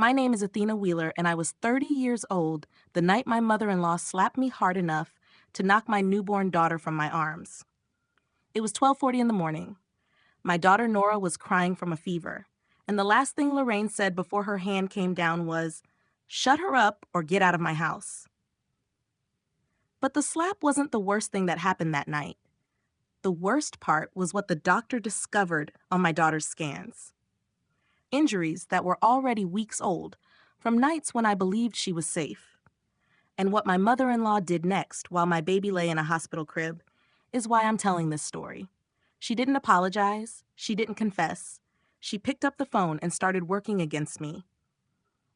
My name is Athena Wheeler, and I was 30 years old the night my mother-in-law slapped me hard enough to knock my newborn daughter from my arms. It was 12:40 in the morning. My daughter Nora was crying from a fever, and the last thing Lorraine said before her hand came down was, "Shut her up or get out of my house." But the slap wasn't the worst thing that happened that night. The worst part was what the doctor discovered on my daughter's scans. Injuries that were already weeks old from nights when I believed she was safe. And what my mother-in-law did next while my baby lay in a hospital crib is why I'm telling this story. She didn't apologize. She didn't confess. She picked up the phone and started working against me.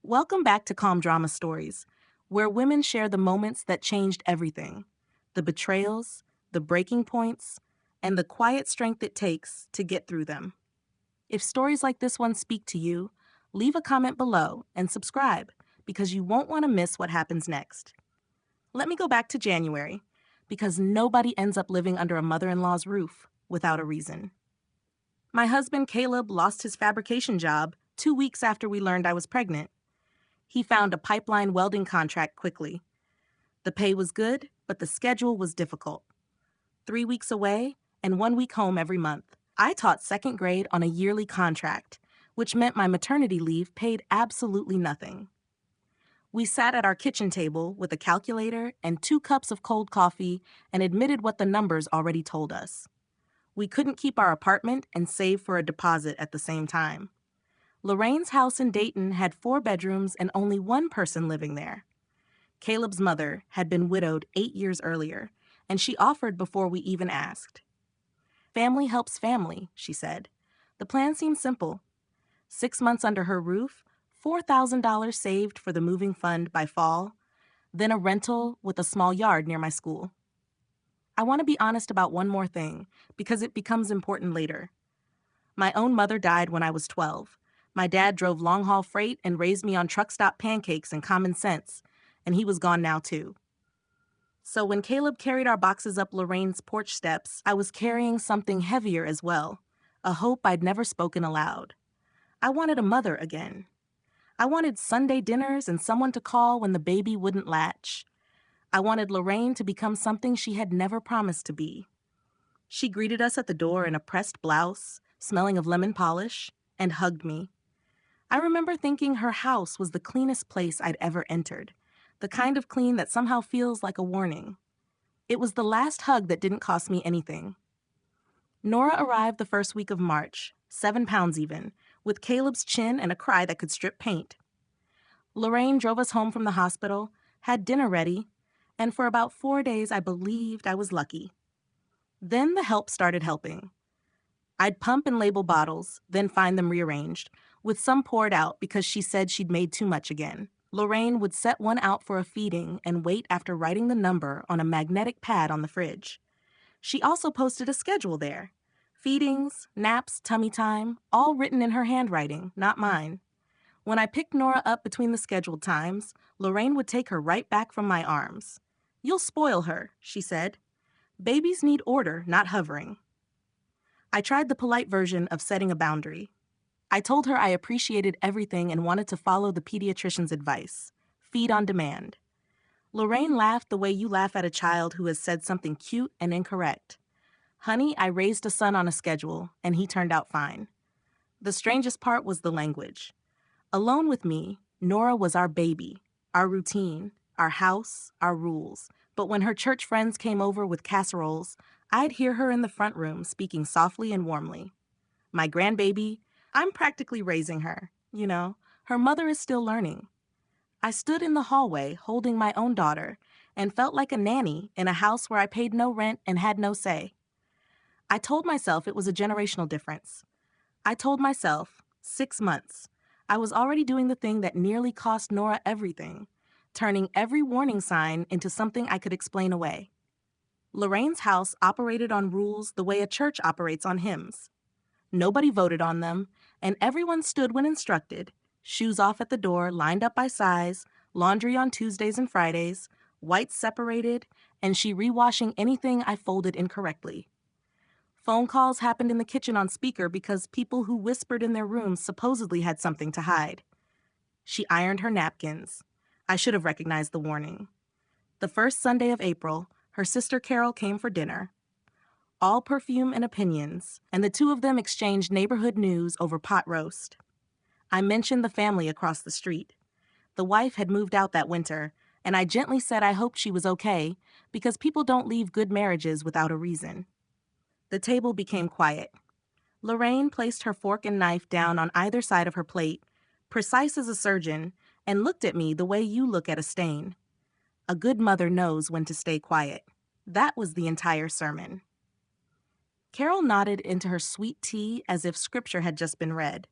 Welcome back to Calm Drama Stories, where women share the moments that changed everything, the betrayals, the breaking points, and the quiet strength it takes to get through them. If stories like this one speak to you, leave a comment below and subscribe because you won't want to miss what happens next. Let me go back to January, because nobody ends up living under a mother-in-law's roof without a reason. My husband Caleb lost his fabrication job 2 weeks after we learned I was pregnant. He found a pipeline welding contract quickly. The pay was good, but the schedule was difficult. 3 weeks away and 1 week home every month. I taught second grade on a yearly contract, which meant my maternity leave paid absolutely nothing. We sat at our kitchen table with a calculator and 2 cups of cold coffee and admitted what the numbers already told us. We couldn't keep our apartment and save for a deposit at the same time. Lorraine's house in Dayton had 4 bedrooms and only 1 person living there. Caleb's mother had been widowed 8 years earlier, and she offered before we even asked. Family helps family, she said. The plan seemed simple. 6 months under her roof, $4,000 saved for the moving fund by fall, then a rental with a small yard near my school. I want to be honest about one more thing, because it becomes important later. My own mother died when I was 12. My dad drove long-haul freight and raised me on truck stop pancakes and common sense, and he was gone now too. So when Caleb carried our boxes up Lorraine's porch steps, I was carrying something heavier as well, a hope I'd never spoken aloud. I wanted a mother again. I wanted Sunday dinners and someone to call when the baby wouldn't latch. I wanted Lorraine to become something she had never promised to be. She greeted us at the door in a pressed blouse, smelling of lemon polish, and hugged me. I remember thinking her house was the cleanest place I'd ever entered, the kind of clean that somehow feels like a warning. It was the last hug that didn't cost me anything. Nora arrived the first week of March, 7 pounds even, with Caleb's chin and a cry that could strip paint. Lorraine drove us home from the hospital, had dinner ready, and for about 4 days I believed I was lucky. Then the help started helping. I'd pump and label bottles, then find them rearranged, with some poured out because she said she'd made too much again. Lorraine would set one out for a feeding and wait after writing the number on a magnetic pad on the fridge. She also posted a schedule there. Feedings, naps, tummy time, all written in her handwriting, not mine. When I picked Nora up between the scheduled times, Lorraine would take her right back from my arms. "You'll spoil her," she said. "Babies need order, not hovering." I tried the polite version of setting a boundary. I told her I appreciated everything and wanted to follow the pediatrician's advice. Feed on demand. Lorraine laughed the way you laugh at a child who has said something cute and incorrect. "Honey, I raised a son on a schedule, and he turned out fine." The strangest part was the language. Alone with me, Nora was our baby, our routine, our house, our rules. But when her church friends came over with casseroles, I'd hear her in the front room speaking softly and warmly. "My grandbaby, I'm practically raising her. Her mother is still learning." I stood in the hallway holding my own daughter and felt like a nanny in a house where I paid no rent and had no say. I told myself it was a generational difference. I told myself, 6 months, I was already doing the thing that nearly cost Nora everything, turning every warning sign into something I could explain away. Lorraine's house operated on rules the way a church operates on hymns. Nobody voted on them, and everyone stood when instructed, shoes off at the door, lined up by size, laundry on Tuesdays and Fridays, whites separated, and she rewashing anything I folded incorrectly. Phone calls happened in the kitchen on speaker because people who whispered in their rooms supposedly had something to hide. She ironed her napkins. I should have recognized the warning. The first Sunday of April, her sister Carol came for dinner. All perfume and opinions, and the two of them exchanged neighborhood news over pot roast. I mentioned the family across the street. The wife had moved out that winter, and I gently said I hoped she was okay because people don't leave good marriages without a reason. The table became quiet. Lorraine placed her fork and knife down on either side of her plate, precise as a surgeon, and looked at me the way you look at a stain. A good mother knows when to stay quiet. That was the entire sermon. Carol nodded into her sweet tea as if scripture had just been read.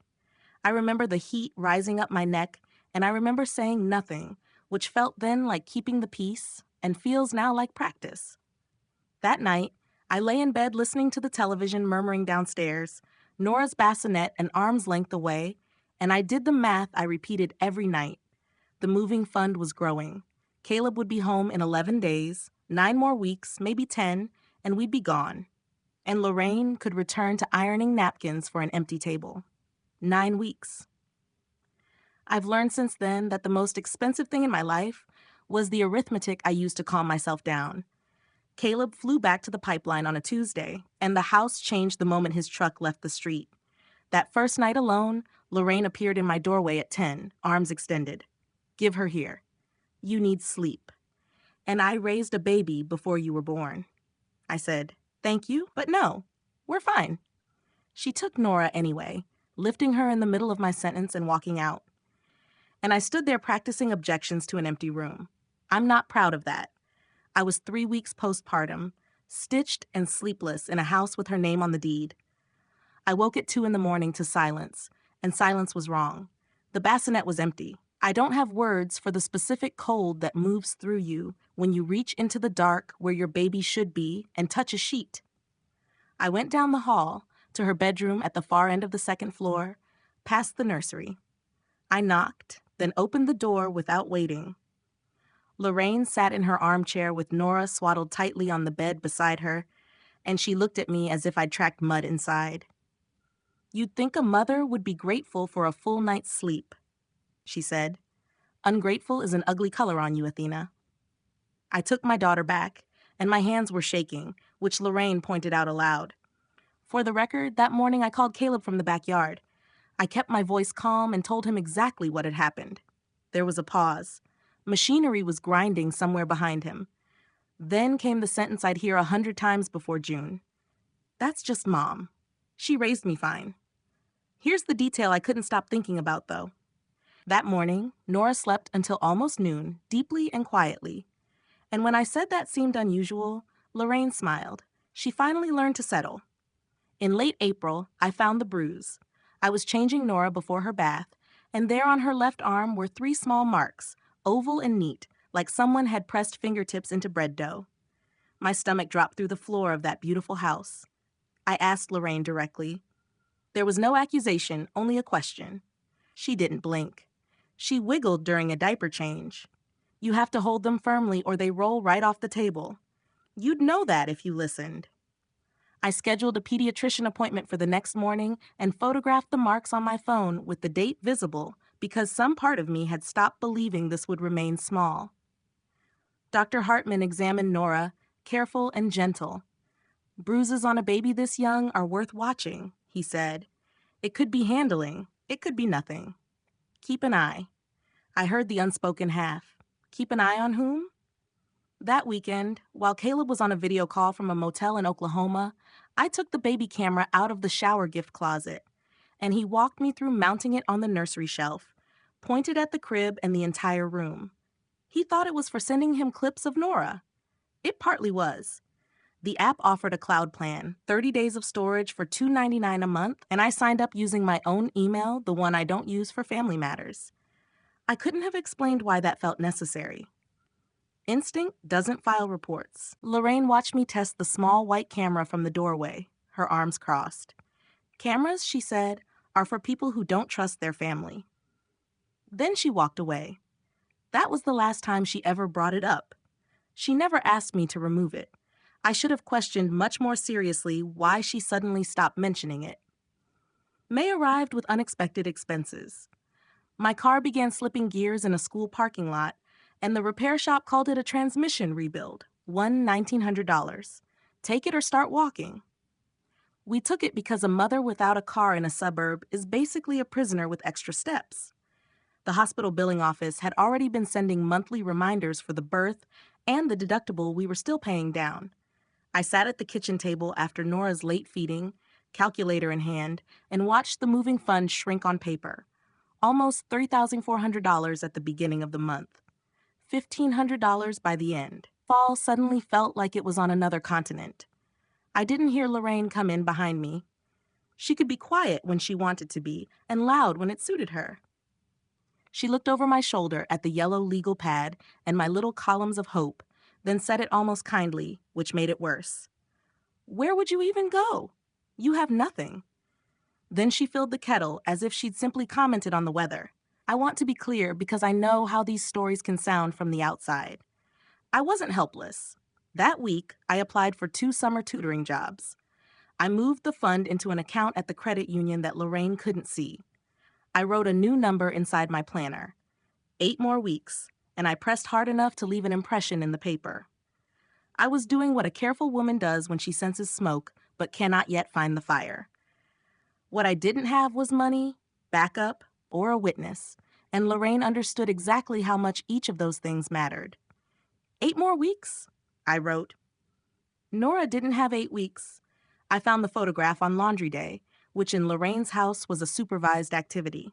I remember the heat rising up my neck, and I remember saying nothing, which felt then like keeping the peace and feels now like practice. That night, I lay in bed listening to the television murmuring downstairs, Nora's bassinet an arm's length away, and I did the math I repeated every night. The moving fund was growing. Caleb would be home in 11 days, 9 more weeks, maybe 10, and we'd be gone. And Lorraine could return to ironing napkins for an empty table. 9 weeks. I've learned since then that the most expensive thing in my life was the arithmetic I used to calm myself down. Caleb flew back to the pipeline on a Tuesday, and the house changed the moment his truck left the street. That first night alone, Lorraine appeared in my doorway at 10, arms extended. Give her here. You need sleep. And I raised a baby before you were born. I said, thank you, but no, we're fine. She took Nora anyway, lifting her in the middle of my sentence and walking out. And I stood there practicing objections to an empty room. I'm not proud of that. I was 3 weeks postpartum, stitched and sleepless in a house with her name on the deed. I woke at 2 in the morning to silence, and silence was wrong. The bassinet was empty. I don't have words for the specific cold that moves through you when you reach into the dark where your baby should be and touch a sheet. I went down the hall to her bedroom at the far end of the second floor, past the nursery. I knocked, then opened the door without waiting. Lorraine sat in her armchair with Nora swaddled tightly on the bed beside her, and she looked at me as if I'd tracked mud inside. You'd think a mother would be grateful for a full night's sleep, she said. Ungrateful is an ugly color on you, Athena. I took my daughter back, and my hands were shaking, which Lorraine pointed out aloud. For the record, that morning I called Caleb from the backyard. I kept my voice calm and told him exactly what had happened. There was a pause. Machinery was grinding somewhere behind him. Then came the sentence I'd hear 100 times before June. That's just Mom. She raised me fine. Here's the detail I couldn't stop thinking about, though. That morning, Nora slept until almost noon, deeply and quietly. And when I said that seemed unusual, Lorraine smiled. She finally learned to settle. In late April, I found the bruise. I was changing Nora before her bath, and there on her left arm were 3 small marks, oval and neat, like someone had pressed fingertips into bread dough. My stomach dropped through the floor of that beautiful house. I asked Lorraine directly. There was no accusation, only a question. She didn't blink. She wiggled during a diaper change. You have to hold them firmly or they roll right off the table. You'd know that if you listened. I scheduled a pediatrician appointment for the next morning and photographed the marks on my phone with the date visible because some part of me had stopped believing this would remain small. Dr. Hartman examined Nora, careful and gentle. Bruises on a baby this young are worth watching, he said. It could be handling. It could be nothing. Keep an eye. I heard the unspoken half. Keep an eye on whom? That weekend, while Caleb was on a video call from a motel in Oklahoma, I took the baby camera out of the shower gift closet, and he walked me through mounting it on the nursery shelf, pointed at the crib and the entire room. He thought it was for sending him clips of Nora. It partly was. The app offered a cloud plan, 30 days of storage for $2.99 a month, and I signed up using my own email, the one I don't use for Family Matters. I couldn't have explained why that felt necessary. Instinct doesn't file reports. Lorraine watched me test the small white camera from the doorway, her arms crossed. Cameras, she said, are for people who don't trust their family. Then she walked away. That was the last time she ever brought it up. She never asked me to remove it. I should have questioned much more seriously why she suddenly stopped mentioning it. May arrived with unexpected expenses. My car began slipping gears in a school parking lot, and the repair shop called it a transmission rebuild, $1,900. Take it or start walking. We took it because a mother without a car in a suburb is basically a prisoner with extra steps. The hospital billing office had already been sending monthly reminders for the birth and the deductible we were still paying down. I sat at the kitchen table after Nora's late feeding, calculator in hand, and watched the moving fund shrink on paper. Almost $3,400 at the beginning of the month. $1,500 by the end. Fall suddenly felt like it was on another continent. I didn't hear Lorraine come in behind me. She could be quiet when she wanted to be, and loud when it suited her. She looked over my shoulder at the yellow legal pad and my little columns of hope, then said it almost kindly, which made it worse. "Where would you even go? You have nothing." Then she filled the kettle as if she'd simply commented on the weather. I want to be clear because I know how these stories can sound from the outside. I wasn't helpless. That week, I applied for 2 summer tutoring jobs. I moved the fund into an account at the credit union that Lorraine couldn't see. I wrote a new number inside my planner. 8 more weeks, and I pressed hard enough to leave an impression in the paper. I was doing what a careful woman does when she senses smoke but cannot yet find the fire. What I didn't have was money, backup, or a witness, and Lorraine understood exactly how much each of those things mattered. 8 more weeks, I wrote. Nora didn't have 8 weeks. I found the photograph on laundry day, which in Lorraine's house was a supervised activity.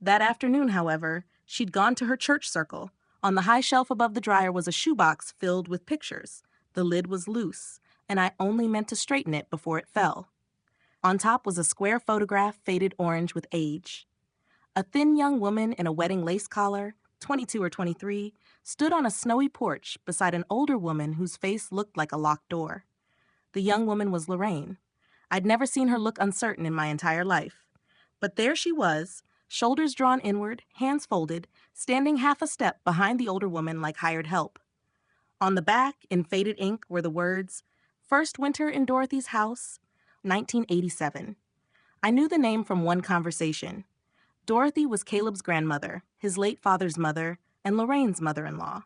That afternoon, however, she'd gone to her church circle. On the high shelf above the dryer was a shoebox filled with pictures. The lid was loose, and I only meant to straighten it before it fell. On top was a square photograph faded orange with age. A thin young woman in a wedding lace collar, 22 or 23, stood on a snowy porch beside an older woman whose face looked like a locked door. The young woman was Lorraine. I'd never seen her look uncertain in my entire life. But there she was, shoulders drawn inward, hands folded, standing half a step behind the older woman like hired help. On the back, in faded ink, were the words, "First winter in Dorothy's house, 1987. I knew the name from one conversation. Dorothy was Caleb's grandmother, his late father's mother, and Lorraine's mother-in-law.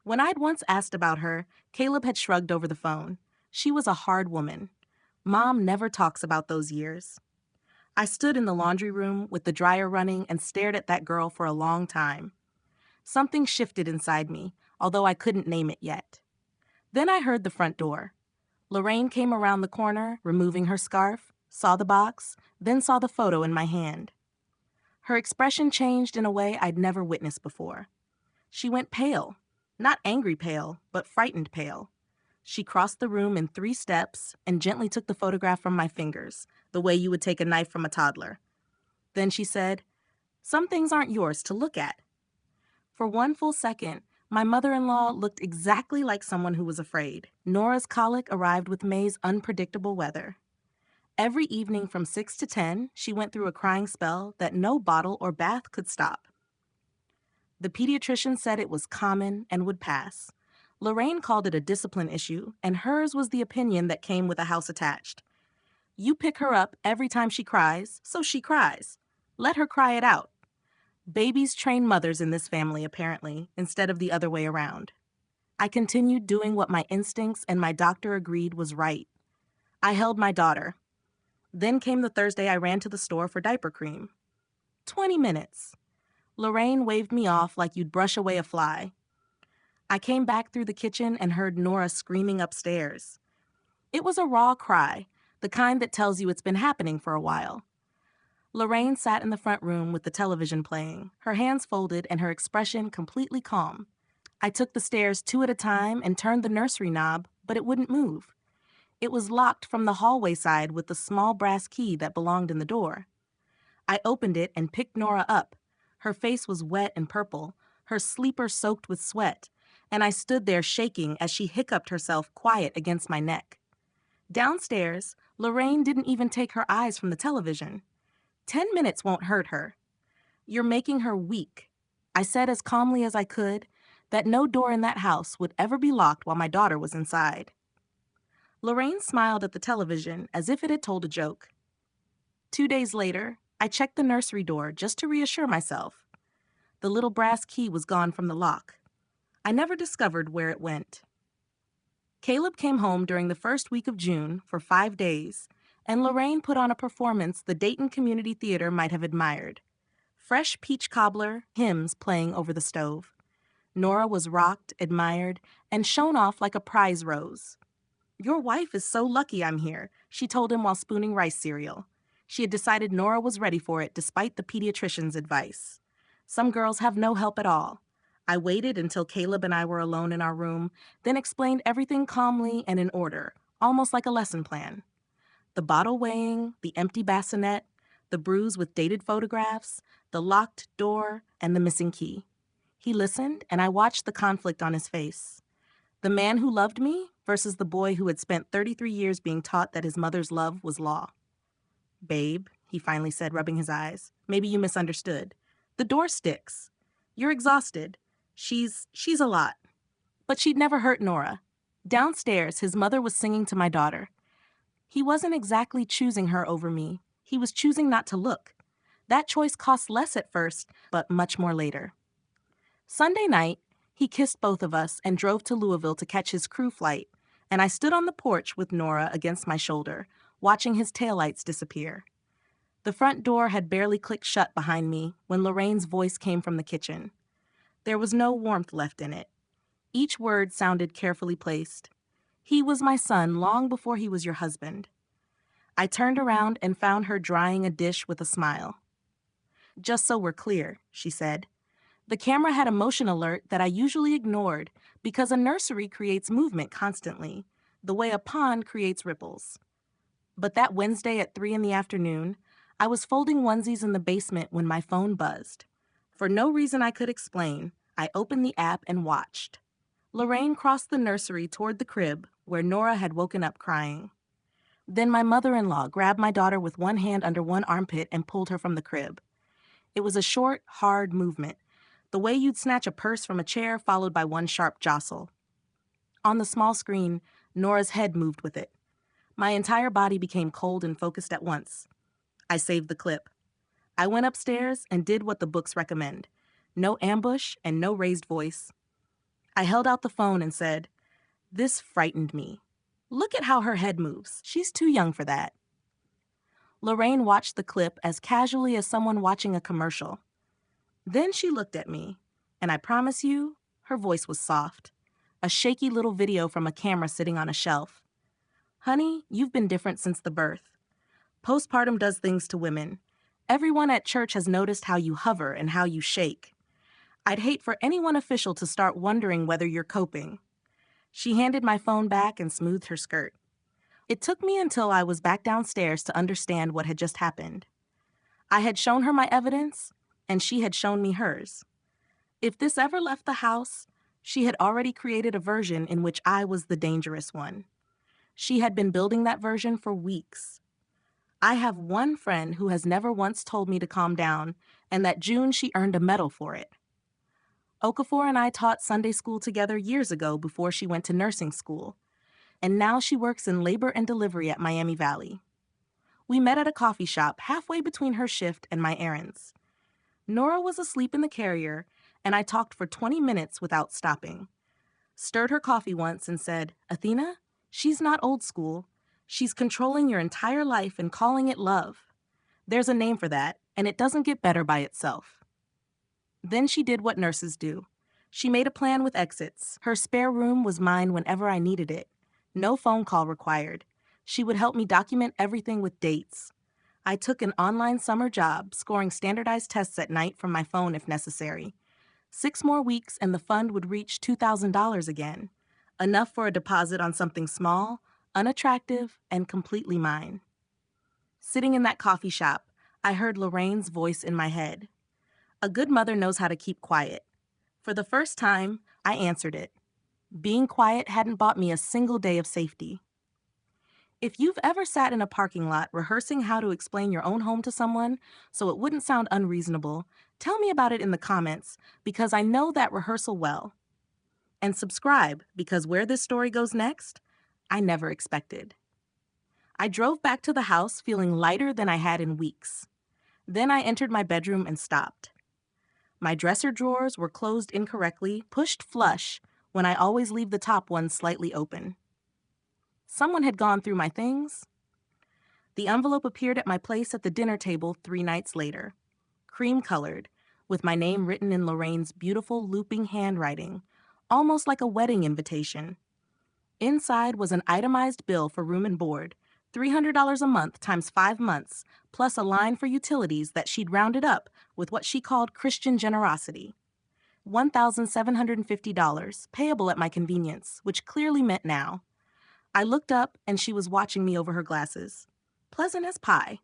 When I'd once asked about her, Caleb had shrugged over the phone. She was a hard woman. Mom never talks about those years. I stood in the laundry room with the dryer running and stared at that girl for a long time. Something shifted inside me, although I couldn't name it yet. Then I heard the front door. Lorraine came around the corner, removing her scarf, saw the box, then saw the photo in my hand. Her expression changed in a way I'd never witnessed before. She went pale, not angry pale, but frightened pale. She crossed the room in 3 steps and gently took the photograph from my fingers, the way you would take a knife from a toddler. Then she said, "Some things aren't yours to look at." For one full second, my mother-in-law looked exactly like someone who was afraid. Nora's colic arrived with May's unpredictable weather. Every evening from 6 to 10, she went through a crying spell that no bottle or bath could stop. The pediatrician said it was common and would pass. Lorraine called it a discipline issue, and hers was the opinion that came with a house attached. You pick her up every time she cries, so she cries. Let her cry it out. Babies train mothers in this family, apparently, instead of the other way around. I continued doing what my instincts and my doctor agreed was right. I held my daughter. Then came the Thursday I ran to the store for diaper cream. 20 minutes. Lorraine waved me off like you'd brush away a fly. I came back through the kitchen and heard Nora screaming upstairs. It was a raw cry, the kind that tells you it's been happening for a while. Lorraine sat in the front room with the television playing, her hands folded and her expression completely calm. I took the stairs 2 at a time and turned the nursery knob, but it wouldn't move. It was locked from the hallway side with the small brass key that belonged in the door. I opened it and picked Nora up. Her face was wet and purple, her sleeper soaked with sweat, and I stood there shaking as she hiccuped herself quiet against my neck. Downstairs, Lorraine didn't even take her eyes from the television. 10 minutes won't hurt her. You're making her weak. I said as calmly as I could that no door in that house would ever be locked while my daughter was inside. Lorraine smiled at the television as if it had told a joke. 2 days later, I checked the nursery door just to reassure myself. The little brass key was gone from the lock. I never discovered where it went. Caleb came home during the first week of June for 5 days, and Lorraine put on a performance the Dayton Community Theater might have admired. Fresh peach cobbler, hymns playing over the stove. Nora was rocked, admired, and shown off like a prize rose. "Your wife is so lucky I'm here," she told him while spooning rice cereal. She had decided Nora was ready for it despite the pediatrician's advice. Some girls have no help at all. I waited until Caleb and I were alone in our room, then explained everything calmly and in order, almost like a lesson plan. The bottle weighing, the empty bassinet, the bruise with dated photographs, the locked door, and the missing key. He listened, and I watched the conflict on his face. The man who loved me versus the boy who had spent 33 years being taught that his mother's love was law. "Babe," he finally said, rubbing his eyes, "maybe you misunderstood. The door sticks. You're exhausted. She's a lot." But she'd never hurt Nora. Downstairs, his mother was singing to my daughter. He wasn't exactly choosing her over me. He was choosing not to look. That choice cost less at first, but much more later. Sunday night, he kissed both of us and drove to Louisville to catch his crew flight, and I stood on the porch with Nora against my shoulder, watching his taillights disappear. The front door had barely clicked shut behind me when Lorraine's voice came from the kitchen. There was no warmth left in it. Each word sounded carefully placed. "He was my son long before he was your husband." I turned around and found her drying a dish with a smile. "Just so we're clear," she said. The camera had a motion alert that I usually ignored because a nursery creates movement constantly, the way a pond creates ripples. But that Wednesday at 3 in the afternoon, I was folding onesies in the basement when my phone buzzed. For no reason I could explain, I opened the app and watched. Lorraine crossed the nursery toward the crib where Nora had woken up crying. Then my mother-in-law grabbed my daughter with one hand under one armpit and pulled her from the crib. It was a short, hard movement, the way you'd snatch a purse from a chair followed by one sharp jostle. On the small screen, Nora's head moved with it. My entire body became cold and focused at once. I saved the clip. I went upstairs and did what the books recommend. No ambush and no raised voice. I held out the phone and said, "This frightened me. Look at how her head moves. She's too young for that." Lorraine watched the clip as casually as someone watching a commercial. Then she looked at me, and I promise you, her voice was soft. A shaky little video from a camera sitting on a shelf. "Honey, you've been different since the birth. Postpartum does things to women. Everyone at church has noticed how you hover and how you shake. I'd hate for anyone official to start wondering whether you're coping." She handed my phone back and smoothed her skirt. It took me until I was back downstairs to understand what had just happened. I had shown her my evidence, and she had shown me hers. If this ever left the house, she had already created a version in which I was the dangerous one. She had been building that version for weeks. I have one friend who has never once told me to calm down, and that June she earned a medal for it. Okafor and I taught Sunday school together years ago before she went to nursing school, and now she works in labor and delivery at Miami Valley. We met at a coffee shop halfway between her shift and my errands. Nora was asleep in the carrier, and I talked for 20 minutes without stopping. Stirred her coffee once and said, "Athena, she's not old school. She's controlling your entire life and calling it love. There's a name for that, and it doesn't get better by itself." Then she did what nurses do. She made a plan with exits. Her spare room was mine whenever I needed it. No phone call required. She would help me document everything with dates. I took an online summer job, scoring standardized tests at night from my phone if necessary. 6 more weeks and the fund would reach $2,000 again. Enough for a deposit on something small, unattractive, and completely mine. Sitting in that coffee shop, I heard Lorraine's voice in my head. A good mother knows how to keep quiet. For the first time, I answered it. Being quiet hadn't bought me a single day of safety. If you've ever sat in a parking lot rehearsing how to explain your own home to someone so it wouldn't sound unreasonable, tell me about it in the comments because I know that rehearsal well. And subscribe because where this story goes next, I never expected. I drove back to the house feeling lighter than I had in weeks. Then I entered my bedroom and stopped. My dresser drawers were closed incorrectly, pushed flush, when I always leave the top ones slightly open. Someone had gone through my things. The envelope appeared at my place at the dinner table 3 nights later, cream-colored, with my name written in Lorraine's beautiful looping handwriting, almost like a wedding invitation. Inside was an itemized bill for room and board, $300 a month times 5 months, plus a line for utilities that she'd rounded up with what she called Christian generosity. $1,750, payable at my convenience, which clearly meant now. I looked up and she was watching me over her glasses. Pleasant as pie.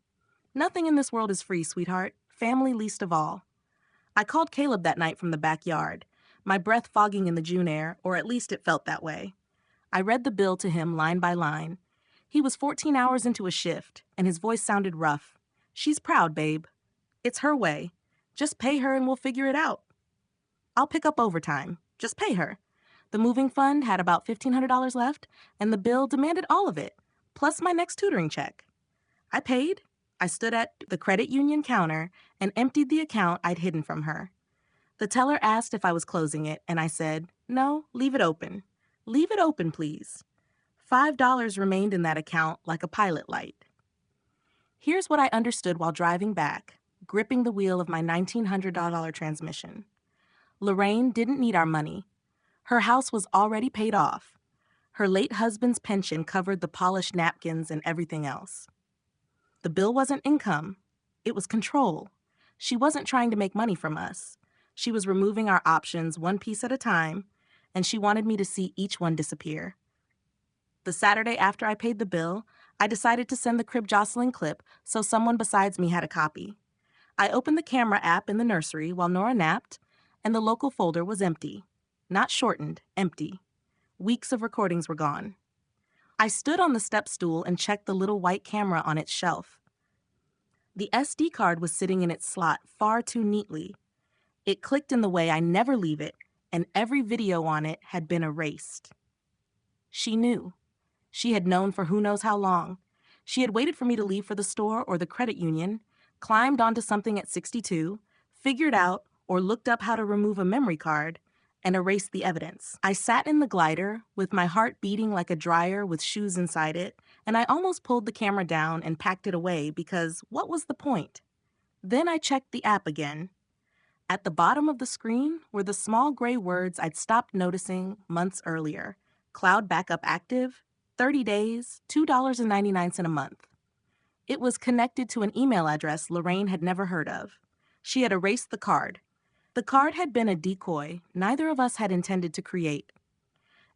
Nothing in this world is free, sweetheart. Family least of all. I called Caleb that night from the backyard, my breath fogging in the June air, or at least it felt that way. I read the bill to him line by line. He was 14 hours into a shift, and his voice sounded rough. She's proud, babe. It's her way. Just pay her and we'll figure it out. I'll pick up overtime. Just pay her. The moving fund had about $1,500 left, and the bill demanded all of it, plus my next tutoring check. I paid. I stood at the credit union counter and emptied the account I'd hidden from her. The teller asked if I was closing it, and I said, "No, leave it open. Leave it open, please." $5 remained in that account like a pilot light. Here's what I understood while driving back, gripping the wheel of my $1,900 transmission. Lorraine didn't need our money. Her house was already paid off. Her late husband's pension covered the polished napkins and everything else. The bill wasn't income. It was control. She wasn't trying to make money from us. She was removing our options one piece at a time, and she wanted me to see each one disappear. The Saturday after I paid the bill, I decided to send the crib jostling clip so someone besides me had a copy. I opened the camera app in the nursery while Nora napped, and the local folder was empty. Not shortened, empty. Weeks of recordings were gone. I stood on the step stool and checked the little white camera on its shelf. The SD card was sitting in its slot far too neatly. It clicked in the way I never leave it, and every video on it had been erased. She knew. She had known for who knows how long. She had waited for me to leave for the store or the credit union, climbed onto something at 62, figured out or looked up how to remove a memory card, and erased the evidence. I sat in the glider, with my heart beating like a dryer with shoes inside it, and I almost pulled the camera down and packed it away because what was the point? Then I checked the app again. At the bottom of the screen were the small gray words I'd stopped noticing months earlier. Cloud backup active, 30 days, $2.99 a month. It was connected to an email address Lorraine had never heard of. She had erased the card. The card had been a decoy neither of us had intended to create.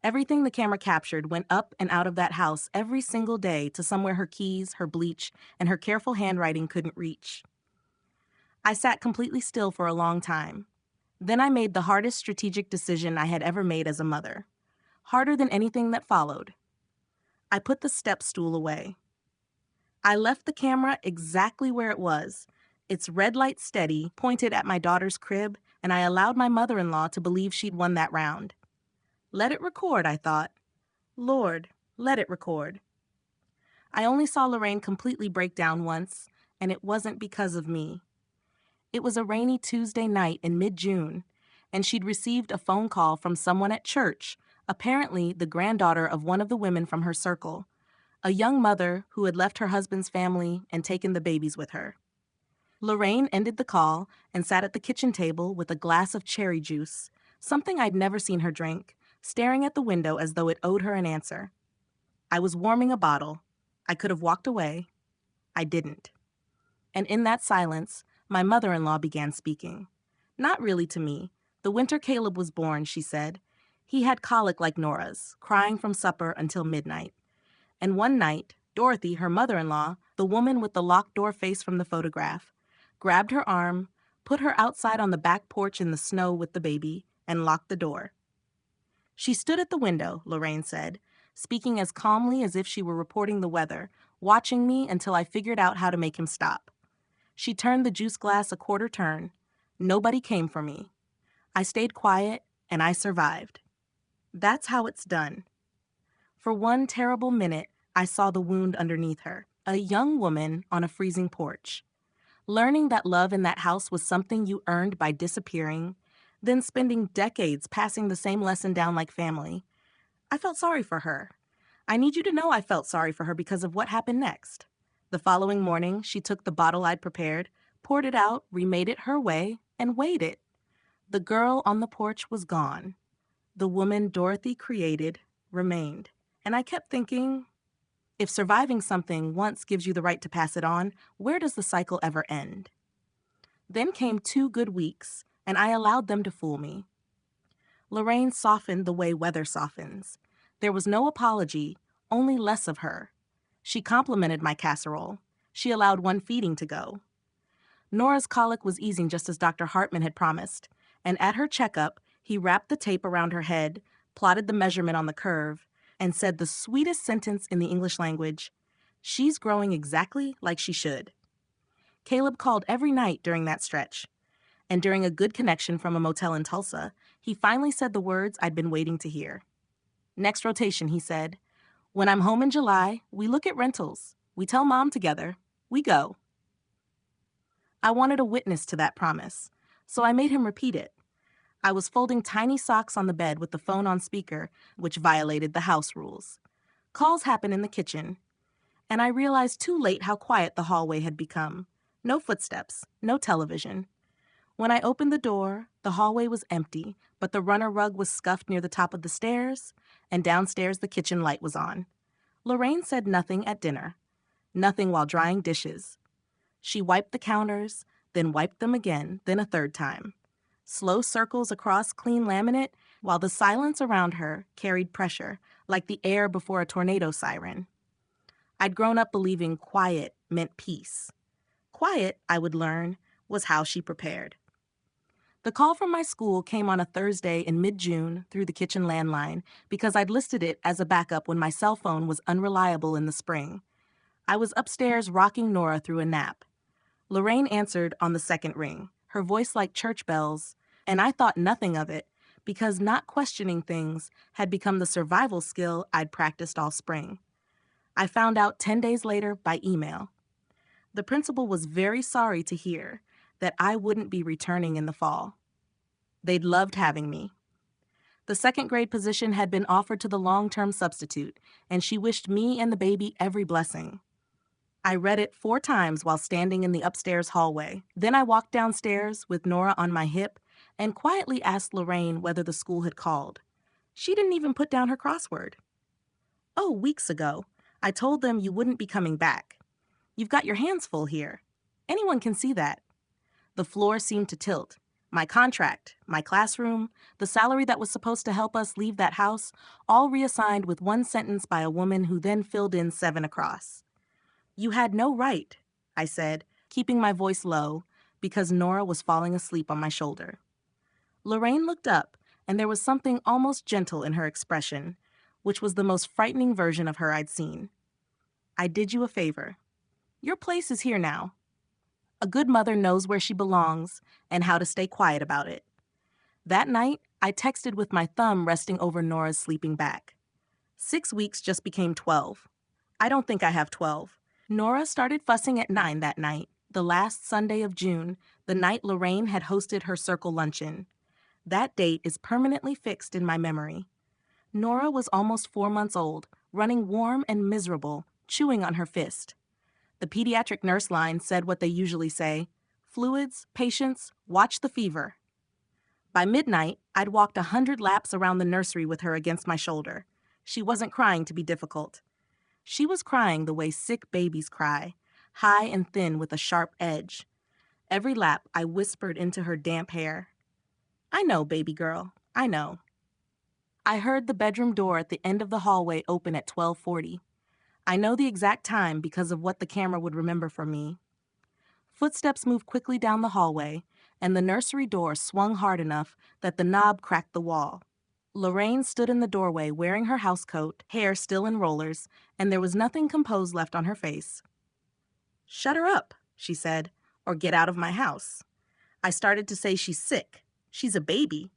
Everything the camera captured went up and out of that house every single day to somewhere her keys, her bleach, and her careful handwriting couldn't reach. I sat completely still for a long time. Then I made the hardest strategic decision I had ever made as a mother. Harder than anything that followed. I put the step stool away. I left the camera exactly where it was, its red light steady, pointed at my daughter's crib, and I allowed my mother-in-law to believe she'd won that round. Let it record, I thought. Lord, let it record. I only saw Lorraine completely break down once, and it wasn't because of me. It was a rainy Tuesday night in mid-June, and she'd received a phone call from someone at church, apparently the granddaughter of one of the women from her circle, a young mother who had left her husband's family and taken the babies with her. Lorraine ended the call and sat at the kitchen table with a glass of cherry juice, something I'd never seen her drink, staring at the window as though it owed her an answer. I was warming a bottle. I could have walked away. I didn't. And in that silence, my mother-in-law began speaking. Not really to me. The winter Caleb was born, she said. He had colic like Nora's, crying from supper until midnight. And one night, Dorothy, her mother-in-law, the woman with the locked door face from the photograph, grabbed her arm, put her outside on the back porch in the snow with the baby, and locked the door. She stood at the window, Lorraine said, speaking as calmly as if she were reporting the weather, watching me until I figured out how to make him stop. She turned the juice glass a quarter turn. Nobody came for me. I stayed quiet, and I survived. That's how it's done. For one terrible minute, I saw the wound underneath her, a young woman on a freezing porch. Learning that love in that house was something you earned by disappearing, then spending decades passing the same lesson down like family. I felt sorry for her. I need you to know I felt sorry for her because of what happened next. The following morning, she took the bottle I'd prepared, poured it out, remade it her way, and weighed it. The girl on the porch was gone. The woman Dorothy created remained. And I kept thinking, if surviving something once gives you the right to pass it on, where does the cycle ever end? Then came 2 good weeks, and I allowed them to fool me. Lorraine softened the way weather softens. There was no apology, only less of her. She complimented my casserole. She allowed one feeding to go. Nora's colic was easing just as Dr. Hartman had promised, and at her checkup, he wrapped the tape around her head, plotted the measurement on the curve, and said the sweetest sentence in the English language: "She's growing exactly like she should." Caleb called every night during that stretch, and during a good connection from a motel in Tulsa, he finally said the words I'd been waiting to hear. "Next rotation," he said. "When I'm home in July, we look at rentals. We tell Mom together. We go." I wanted a witness to that promise, so I made him repeat it. I was folding tiny socks on the bed with the phone on speaker, which violated the house rules. Calls happened in the kitchen, and I realized too late how quiet the hallway had become. No footsteps, no television. When I opened the door, the hallway was empty, but the runner rug was scuffed near the top of the stairs, and downstairs the kitchen light was on. Lorraine said nothing at dinner, nothing while drying dishes. She wiped the counters, then wiped them again, then a third time. Slow circles across clean laminate, while the silence around her carried pressure, like the air before a tornado siren. I'd grown up believing quiet meant peace. Quiet, I would learn, was how she prepared. The call from my school came on a Thursday in mid-June through the kitchen landline because I'd listed it as a backup when my cell phone was unreliable in the spring. I was upstairs rocking Nora through a nap. Lorraine answered on the second ring, her voice like church bells, and I thought nothing of it because not questioning things had become the survival skill I'd practiced all spring. I found out 10 days later by email. The principal was very sorry to hear that I wouldn't be returning in the fall. They'd loved having me. The second grade position had been offered to the long-term substitute, and she wished me and the baby every blessing. I read it 4 times while standing in the upstairs hallway. Then I walked downstairs with Nora on my hip and quietly asked Lorraine whether the school had called. She didn't even put down her crossword. "Oh, weeks ago. I told them you wouldn't be coming back. You've got your hands full here. Anyone can see that." The floor seemed to tilt. My contract, my classroom, the salary that was supposed to help us leave that house, all reassigned with one sentence by a woman who then filled in 7 across. "You had no right," I said, keeping my voice low because Nora was falling asleep on my shoulder. Lorraine looked up, and there was something almost gentle in her expression, which was the most frightening version of her I'd seen. "I did you a favor. Your place is here now. A good mother knows where she belongs and how to stay quiet about it." That night, I texted with my thumb resting over Nora's sleeping back. 6 weeks just became 12. I don't think I have 12. Nora started fussing at 9 that night, the last Sunday of June, the night Lorraine had hosted her circle luncheon. That date is permanently fixed in my memory. Nora was almost 4 months old, running warm and miserable, chewing on her fist. The pediatric nurse line said what they usually say: "Fluids, patience, watch the fever." By midnight, I'd walked 100 laps around the nursery with her against my shoulder. She wasn't crying to be difficult. She was crying the way sick babies cry, high and thin with a sharp edge. Every lap, I whispered into her damp hair, "I know, baby girl, I know." I heard the bedroom door at the end of the hallway open at 12:40. I know the exact time because of what the camera would remember from me. Footsteps moved quickly down the hallway, and the nursery door swung hard enough that the knob cracked the wall. Lorraine stood in the doorway wearing her housecoat, hair still in rollers, and there was nothing composed left on her face. "Shut her up," she said, "or get out of my house." I started to say she's sick. She's a baby.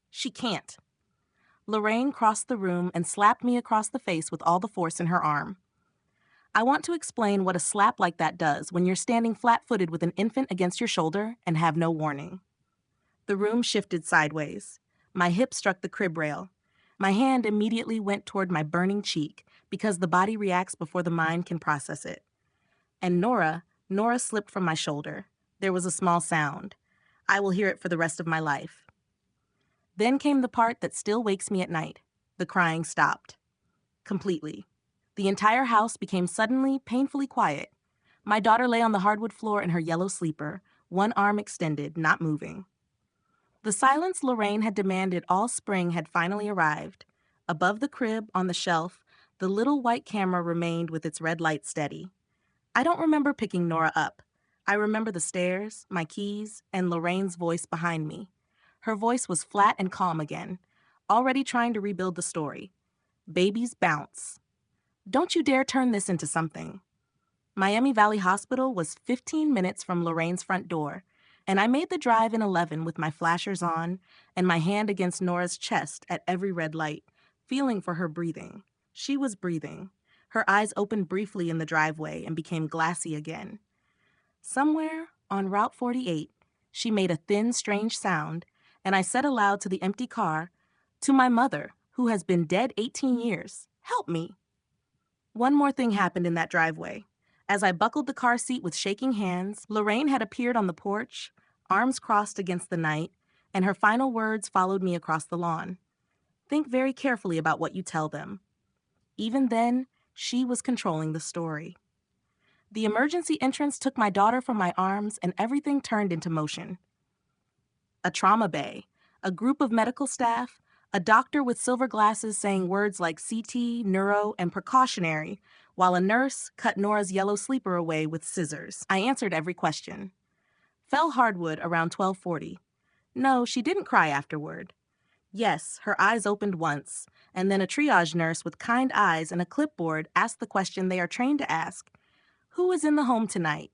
She can't. Lorraine crossed the room and slapped me across the face with all the force in her arm. I want to explain what a slap like that does when you're standing flat-footed with an infant against your shoulder and have no warning. The room shifted sideways. My hip struck the crib rail. My hand immediately went toward my burning cheek because the body reacts before the mind can process it. And Nora slipped from my shoulder. There was a small sound. I will hear it for the rest of my life. Then came the part that still wakes me at night. The crying stopped. Completely. The entire house became suddenly, painfully quiet. My daughter lay on the hardwood floor in her yellow sleeper, one arm extended, not moving. The silence Lorraine had demanded all spring had finally arrived. Above the crib, on the shelf, the little white camera remained with its red light steady. I don't remember picking Nora up. I remember the stairs, my keys, and Lorraine's voice behind me. Her voice was flat and calm again, already trying to rebuild the story. Babies bounce. Don't you dare turn this into something. Miami Valley Hospital was 15 minutes from Lorraine's front door, and I made the drive in 11 with my flashers on and my hand against Nora's chest at every red light, feeling for her breathing. She was breathing. Her eyes opened briefly in the driveway and became glassy again. Somewhere on Route 48, she made a thin, strange sound, and I said aloud to the empty car, "To my mother, who has been dead 18 years, help me." One more thing happened in that driveway. As I buckled the car seat with shaking hands, Lorraine had appeared on the porch, arms crossed against the night, and her final words followed me across the lawn. Think very carefully about what you tell them. Even then, she was controlling the story. The emergency entrance took my daughter from my arms and everything turned into motion. A trauma bay, a group of medical staff, a doctor with silver glasses saying words like CT, neuro, and precautionary, while a nurse cut Nora's yellow sleeper away with scissors. I answered every question. Fell hardwood around 12:40. No, she didn't cry afterward. Yes, her eyes opened once, and then a triage nurse with kind eyes and a clipboard asked the question they are trained to ask. Who is in the home tonight?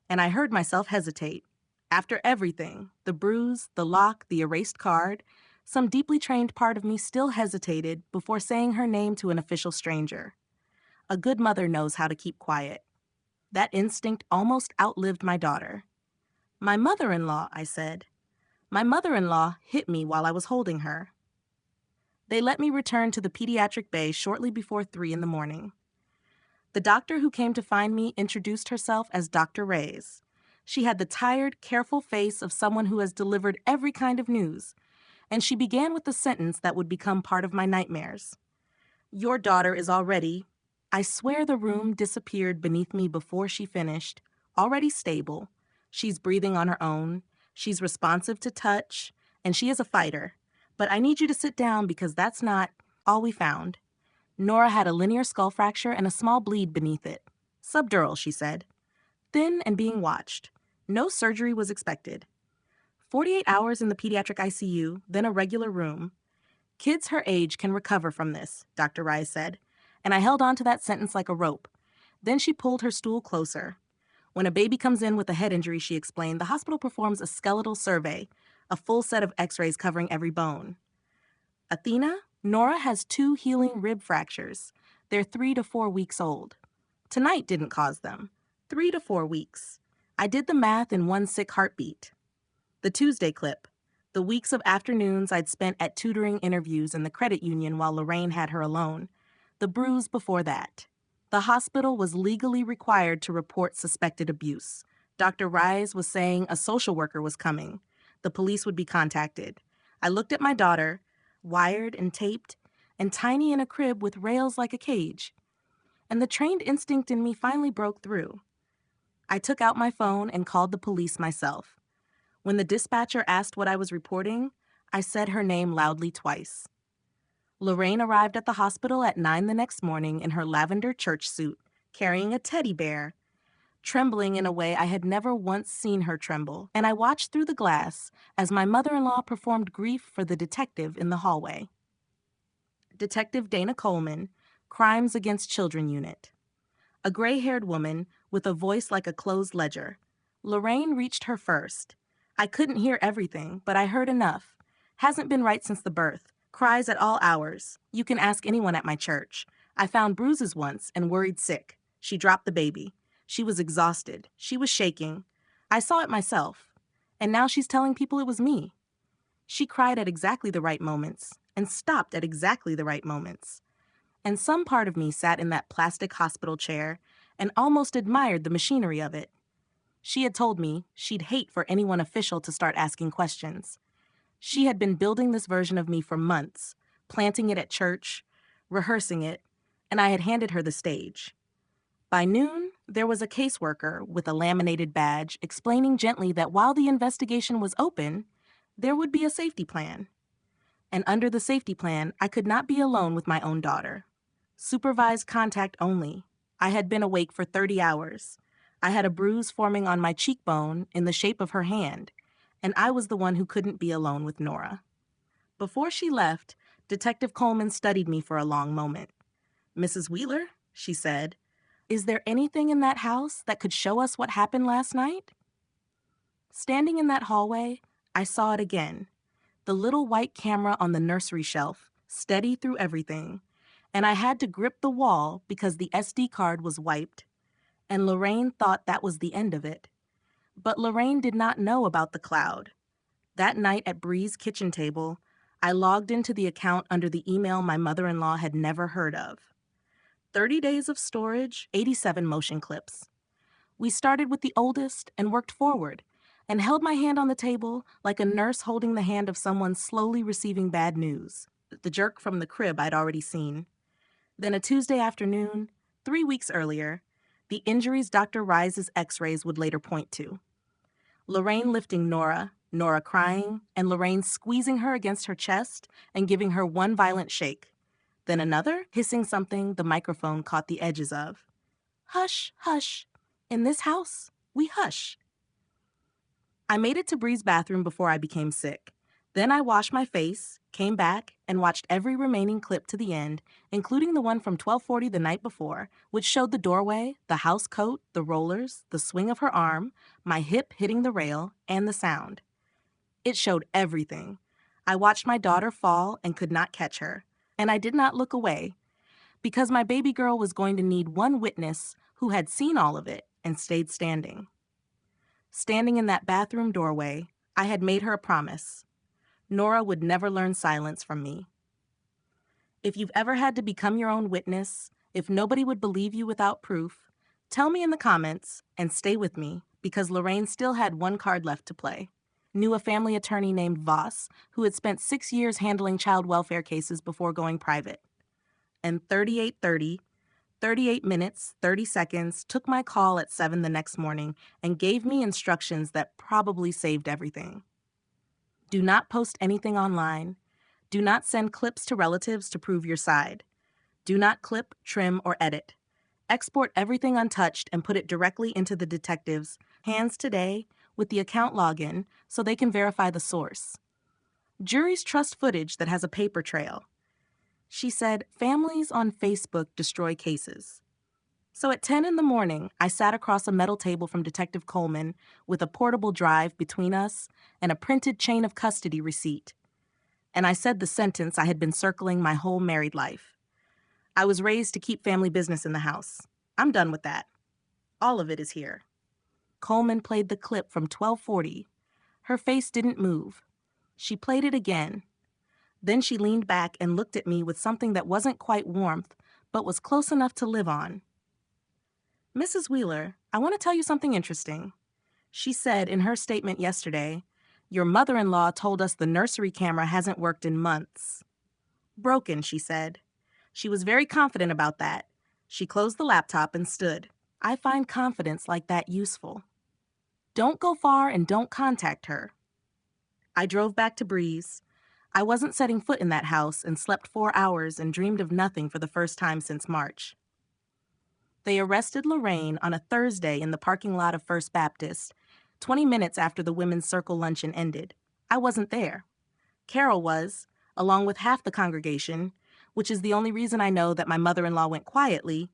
And I heard myself hesitate. After everything, the bruise, the lock, the erased card, some deeply trained part of me still hesitated before saying her name to an official stranger. A good mother knows how to keep quiet. That instinct almost outlived my daughter. My mother-in-law, I said. My mother-in-law hit me while I was holding her. They let me return to the pediatric bay shortly before 3 in the morning. The doctor who came to find me introduced herself as Dr. Reyes. She had the tired, careful face of someone who has delivered every kind of news, and she began with the sentence that would become part of my nightmares. Your daughter is already, I swear the room disappeared beneath me before she finished, already stable. She's breathing on her own, she's responsive to touch, and she is a fighter. But I need you to sit down because that's not all we found. Nora had a linear skull fracture and a small bleed beneath it. Subdural, she said. Thin and being watched. No surgery was expected. 48 hours in the pediatric ICU, then a regular room. Kids her age can recover from this, Dr. Reyes said, and I held on to that sentence like a rope. Then she pulled her stool closer. When a baby comes in with a head injury, she explained, the hospital performs a skeletal survey, a full set of x-rays covering every bone. Athena, Nora has 2 healing rib fractures. They're 3 to 4 weeks old. Tonight didn't cause them. 3 to 4 weeks. I did the math in one sick heartbeat. The Tuesday clip. The weeks of afternoons I'd spent at tutoring interviews in the credit union while Lorraine had her alone. The bruise before that. The hospital was legally required to report suspected abuse. Dr. Reyes was saying a social worker was coming. The police would be contacted. I looked at my daughter, wired and taped, and tiny in a crib with rails like a cage. And the trained instinct in me finally broke through. I took out my phone and called the police myself. When the dispatcher asked what I was reporting, I said her name loudly twice. Lorraine arrived at the hospital at 9 the next morning in her lavender church suit, carrying a teddy bear, trembling in a way I had never once seen her tremble, and I watched through the glass as my mother-in-law performed grief for the detective in the hallway. Detective Dana Coleman, Crimes Against Children Unit. A gray-haired woman with a voice like a closed ledger. Lorraine reached her first. I couldn't hear everything, but I heard enough. Hasn't been right since the birth. Cries at all hours. You can ask anyone at my church. I found bruises once and worried sick. She dropped the baby. She was exhausted. She was shaking. I saw it myself. And now she's telling people it was me. She cried at exactly the right moments and stopped at exactly the right moments. And some part of me sat in that plastic hospital chair and almost admired the machinery of it. She had told me she'd hate for anyone official to start asking questions. She had been building this version of me for months, planting it at church, rehearsing it, and I had handed her the stage. By noon, there was a caseworker with a laminated badge explaining gently that while the investigation was open, there would be a safety plan. And under the safety plan, I could not be alone with my own daughter. Supervised contact only. I had been awake for 30 hours. I had a bruise forming on my cheekbone in the shape of her hand, and I was the one who couldn't be alone with Nora. Before she left, Detective Coleman studied me for a long moment. "Mrs. Wheeler," she said, "is there anything in that house that could show us what happened last night?" Standing in that hallway, I saw it again. The little white camera on the nursery shelf, steady through everything. And I had to grip the wall because the SD card was wiped. And Lorraine thought that was the end of it. But Lorraine did not know about the cloud. That night at Bree's kitchen table, I logged into the account under the email my mother-in-law had never heard of. 30 days of storage, 87 motion clips. We started with the oldest and worked forward, and held my hand on the table like a nurse holding the hand of someone slowly receiving bad news. The jerk from the crib I'd already seen. Then a Tuesday afternoon, 3 weeks earlier, the injuries Dr. Rise's x-rays would later point to. Lorraine lifting Nora, Nora crying, and Lorraine squeezing her against her chest and giving her one violent shake. Then another, hissing something the microphone caught the edges of. "Hush, hush. In this house, we hush." I made it to Bree's bathroom before I became sick. Then I washed my face, came back, and watched every remaining clip to the end, including the one from 12:40 the night before, which showed the doorway, the house coat, the rollers, the swing of her arm, my hip hitting the rail, and the sound. It showed everything. I watched my daughter fall and could not catch her, and I did not look away, because my baby girl was going to need one witness who had seen all of it and stayed standing. Standing in that bathroom doorway, I had made her a promise. Nora would never learn silence from me. If you've ever had to become your own witness, if nobody would believe you without proof, tell me in the comments and stay with me because Lorraine still had one card left to play. Knew a family attorney named Voss who had spent 6 years handling child welfare cases before going private. And 38 minutes, 30 seconds, took my call at 7 the next morning and gave me instructions that probably saved everything. Do not post anything online. Do not send clips to relatives to prove your side. Do not clip, trim, or edit. Export everything untouched and put it directly into the detective's hands today with the account login so they can verify the source. Juries trust footage that has a paper trail. She said, families on Facebook destroy cases. So at 10 in the morning, I sat across a metal table from Detective Coleman with a portable drive between us and a printed chain of custody receipt. And I said the sentence I had been circling my whole married life. I was raised to keep family business in the house. I'm done with that. All of it is here. Coleman played the clip from 12:40. Her face didn't move. She played it again. Then she leaned back and looked at me with something that wasn't quite warmth, but was close enough to live on. "Mrs. Wheeler, I want to tell you something interesting." She said in her statement yesterday, "Your mother-in-law told us the nursery camera hasn't worked in months." "Broken," she said. She was very confident about that. She closed the laptop and stood. I find confidence like that useful. Don't go far and don't contact her. I drove back to Breeze. I wasn't setting foot in that house and slept 4 hours and dreamed of nothing for the first time since March. They arrested Lorraine on a Thursday in the parking lot of First Baptist, 20 minutes after the women's circle luncheon ended. I wasn't there. Carol was, along with half the congregation, which is the only reason I know that my mother-in-law went quietly,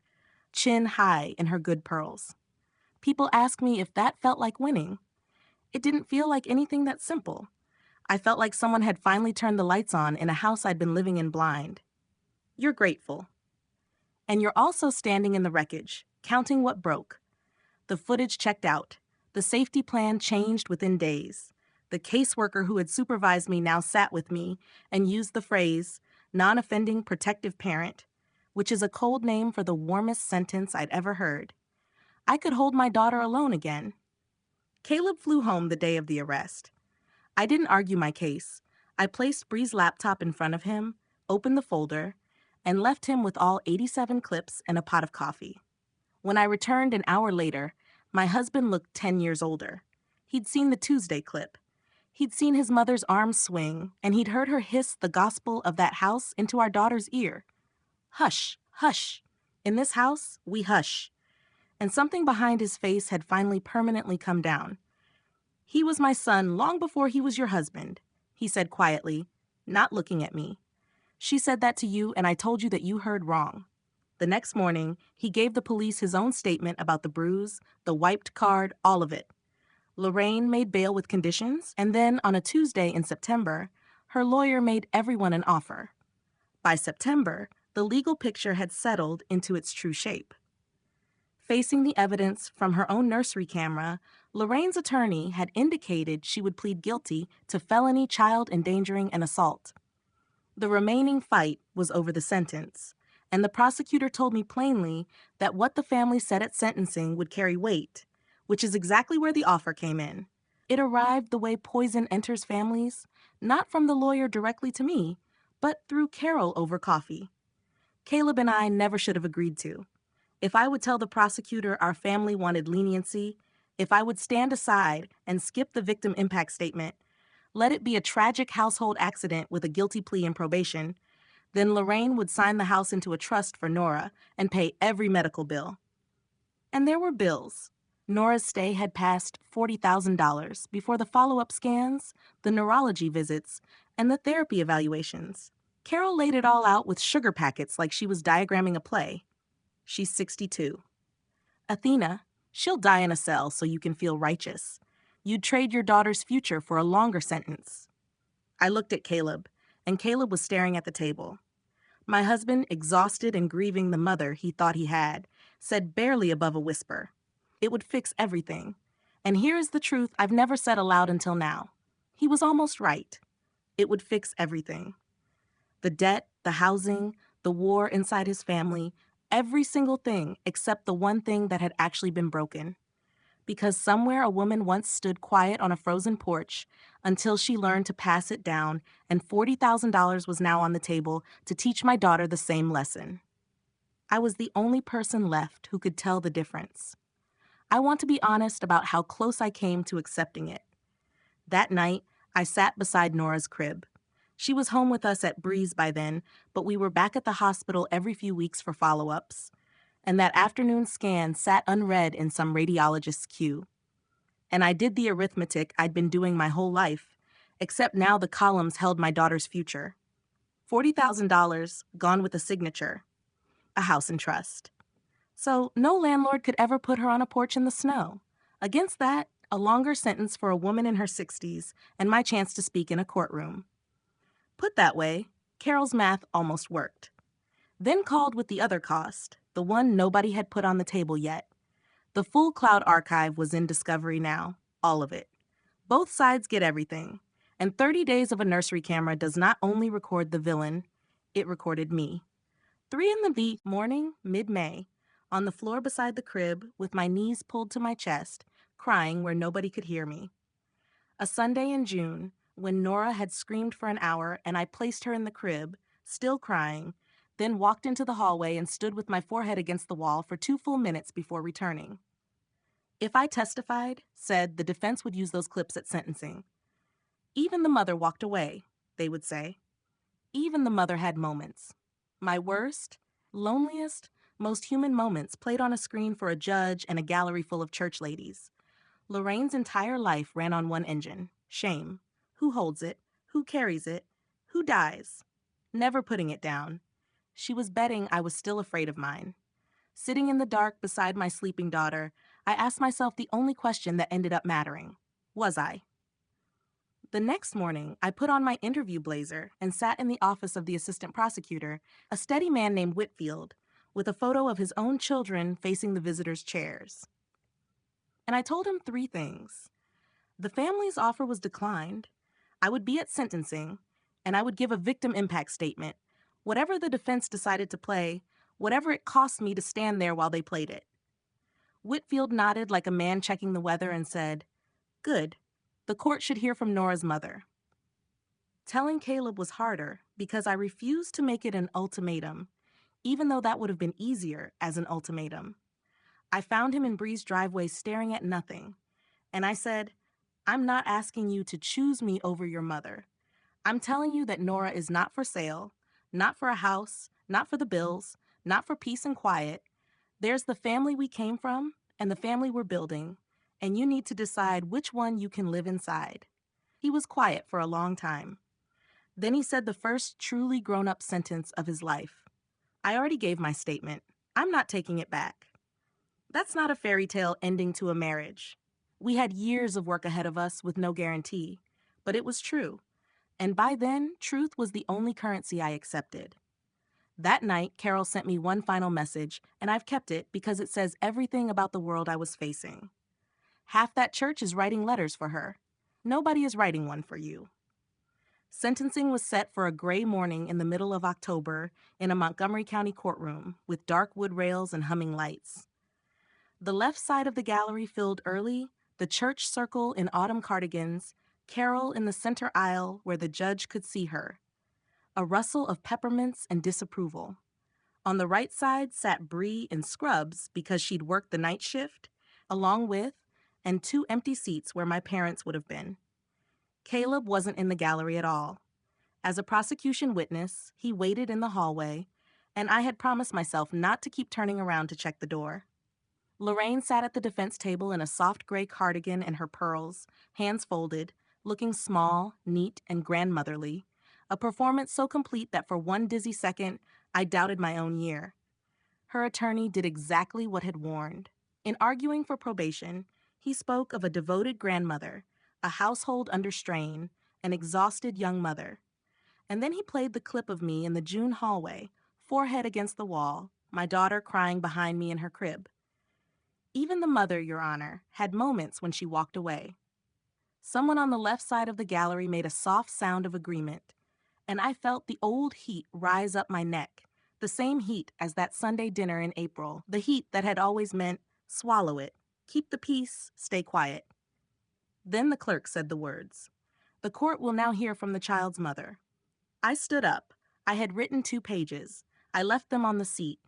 chin high in her good pearls. People ask me if that felt like winning. It didn't feel like anything that simple. I felt like someone had finally turned the lights on in a house I'd been living in blind. You're grateful. And you're also standing in the wreckage, counting what broke. The footage checked out. The safety plan changed within days. The caseworker who had supervised me now sat with me and used the phrase, non-offending protective parent, which is a code name for the warmest sentence I'd ever heard. I could hold my daughter alone again. Caleb flew home the day of the arrest. I didn't argue my case. I placed Bree's laptop in front of him, opened the folder, and left him with all 87 clips and a pot of coffee. When I returned an hour later, my husband looked 10 years older. He'd seen the Tuesday clip. He'd seen his mother's arms swing, and he'd heard her hiss the gospel of that house into our daughter's ear. Hush, hush. In this house, we hush. And something behind his face had finally permanently come down. He was my son long before he was your husband, he said quietly, not looking at me. She said that to you, and I told you that you heard wrong. The next morning, he gave the police his own statement about the bruise, the wiped card, all of it. Lorraine made bail with conditions, and then on a Tuesday in September, her lawyer made everyone an offer. By September, the legal picture had settled into its true shape. Facing the evidence from her own nursery camera, Lorraine's attorney had indicated she would plead guilty to felony child endangering and assault. The remaining fight was over the sentence, and the prosecutor told me plainly that what the family said at sentencing would carry weight, which is exactly where the offer came in. It arrived the way poison enters families, not from the lawyer directly to me, but through Carol over coffee. Caleb and I never should have agreed to. If I would tell the prosecutor our family wanted leniency, if I would stand aside and skip the victim impact statement, let it be a tragic household accident with a guilty plea and probation, then Lorraine would sign the house into a trust for Nora and pay every medical bill. And there were bills. Nora's stay had passed $40,000 before the follow-up scans, the neurology visits, and the therapy evaluations. Carol laid it all out with sugar packets like she was diagramming a play. She's 62. Athena, she'll die in a cell so you can feel righteous. You'd trade your daughter's future for a longer sentence. I looked at Caleb, and Caleb was staring at the table. My husband, exhausted and grieving the mother he thought he had, said barely above a whisper, "It would fix everything. And here is the truth I've never said aloud until now." He was almost right. It would fix everything. The debt, the housing, the war inside his family, every single thing except the one thing that had actually been broken. Because somewhere a woman once stood quiet on a frozen porch until she learned to pass it down, and $40,000 was now on the table to teach my daughter the same lesson. I was the only person left who could tell the difference. I want to be honest about how close I came to accepting it. That night, I sat beside Nora's crib. She was home with us at Breeze by then, but we were back at the hospital every few weeks for follow-ups. And that afternoon scan sat unread in some radiologist's queue. And I did the arithmetic I'd been doing my whole life, except now the columns held my daughter's future. $40,000 gone with a signature, a house in trust. So no landlord could ever put her on a porch in the snow. Against that, a longer sentence for a woman in her 60s and my chance to speak in a courtroom. Put that way, Carol's math almost worked. Then called with the other cost, the one nobody had put on the table yet. The full cloud archive was in discovery now, all of it. Both sides get everything, and 30 days of a nursery camera does not only record the villain, it recorded me. 3 in the morning, mid-May, on the floor beside the crib with my knees pulled to my chest, crying where nobody could hear me. A Sunday in June, when Nora had screamed for an hour and I placed her in the crib, still crying, then walked into the hallway and stood with my forehead against the wall for 2 full minutes before returning. If I testified, said the defense would use those clips at sentencing. Even the mother walked away, they would say. Even the mother had moments. My worst, loneliest, most human moments played on a screen for a judge and a gallery full of church ladies. Lorraine's entire life ran on one engine, shame. Who holds it? Who carries it? Who dies? Never putting it down. She was betting I was still afraid of mine. Sitting in the dark beside my sleeping daughter, I asked myself the only question that ended up mattering. Was I? The next morning, I put on my interview blazer and sat in the office of the assistant prosecutor, a steady man named Whitfield, with a photo of his own children facing the visitors' chairs. And I told him 3 things. The family's offer was declined. I would be at sentencing, and I would give a victim impact statement. Whatever the defense decided to play, whatever it cost me to stand there while they played it. Whitfield nodded like a man checking the weather and said, "Good. The court should hear from Nora's mother." Telling Caleb was harder because I refused to make it an ultimatum, even though that would have been easier as an ultimatum. I found him in Bree's driveway staring at nothing, and I said, "I'm not asking you to choose me over your mother. I'm telling you that Nora is not for sale, not for a house, not for the bills, not for peace and quiet. There's the family we came from and the family we're building, and you need to decide which one you can live inside." He was quiet for a long time. Then he said the first truly grown-up sentence of his life. "I already gave my statement. I'm not taking it back." That's not a fairy tale ending to a marriage. We had years of work ahead of us with no guarantee, but it was true. And by then, truth was the only currency I accepted. That night, Carol sent me one final message, and I've kept it because it says everything about the world I was facing. Half that church is writing letters for her. Nobody is writing one for you. Sentencing was set for a gray morning in the middle of October in a Montgomery County courtroom with dark wood rails and humming lights. The left side of the gallery filled early, the church circle in autumn cardigans, Carol in the center aisle where the judge could see her. A rustle of peppermints and disapproval. On the right side sat Bree in scrubs because she'd worked the night shift, along with, and 2 empty seats where my parents would have been. Caleb wasn't in the gallery at all. As a prosecution witness, he waited in the hallway, and I had promised myself not to keep turning around to check the door. Lorraine sat at the defense table in a soft gray cardigan and her pearls, hands folded, looking small, neat, and grandmotherly, a performance so complete that for one dizzy second, I doubted my own year. Her attorney did exactly what had warned. In arguing for probation, he spoke of a devoted grandmother, a household under strain, an exhausted young mother. And then he played the clip of me in the June hallway, forehead against the wall, my daughter crying behind me in her crib. Even the mother, Your Honor, had moments when she walked away. Someone on the left side of the gallery made a soft sound of agreement, and I felt the old heat rise up my neck, the same heat as that Sunday dinner in April, the heat that had always meant, swallow it, keep the peace, stay quiet. Then the clerk said the words. The court will now hear from the child's mother. I stood up. I had written 2 pages. I left them on the seat.